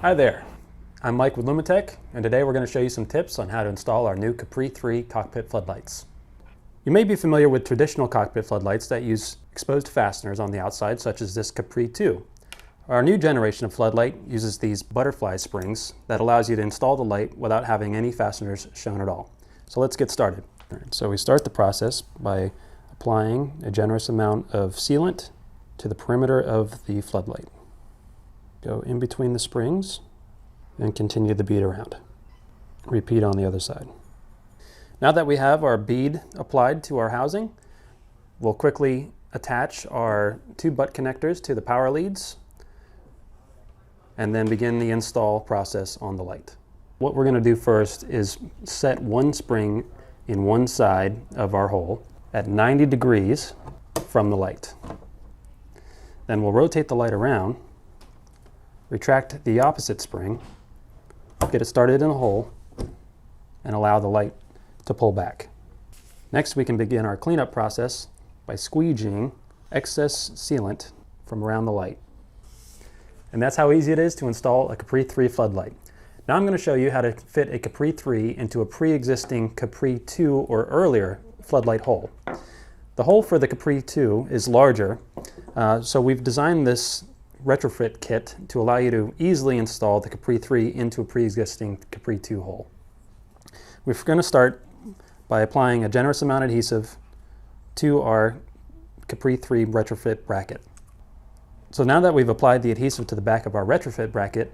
Hi there, I'm Mike with Lumitec, and today we're going to show you some tips on how to install our new Capri3 cockpit floodlights. You may be familiar with traditional cockpit floodlights that use exposed fasteners on the outside, such as this Capri2. Our new generation of floodlight uses these butterfly springs that allows you to install the light without having any fasteners shown at all. So let's get started. So we start the process by applying a generous amount of sealant to the perimeter of the floodlight. Go in between the springs and continue the bead around. Repeat on the other side. Now that we have our bead applied to our housing, we'll quickly attach our two butt connectors to the power leads and then begin the install process on the light. What we're going to do first is set one spring in one side of our hole at 90 degrees from the light. Then we'll rotate the light around, retract the opposite spring, get it started in a hole, and allow the light to pull back. Next, we can begin our cleanup process by squeegeeing excess sealant from around the light. And that's how easy it is to install a Capri3 floodlight. Now I'm going to show you how to fit a Capri3 into a pre-existing Capri2 or earlier floodlight hole. The hole for the Capri2 is larger, so we've designed this retrofit kit to allow you to easily install the Capri3 into a pre-existing Capri2 hole. We're going to start by applying a generous amount of adhesive to our Capri3 retrofit bracket. So now that we've applied the adhesive to the back of our retrofit bracket,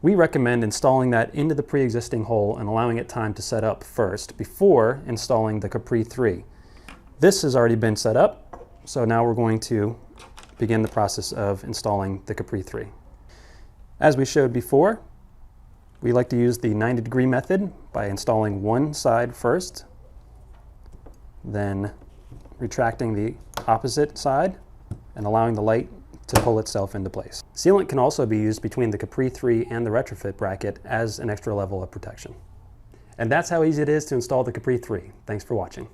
we recommend installing that into the pre-existing hole and allowing it time to set up first before installing the Capri3. This has already been set up, so now we're going to begin the process of installing the Capri3. As we showed before, we like to use the 90-degree method by installing one side first, then retracting the opposite side and allowing the light to pull itself into place. Sealant can also be used between the Capri3 and the retrofit bracket as an extra level of protection. And that's how easy it is to install the Capri3. Thanks for watching.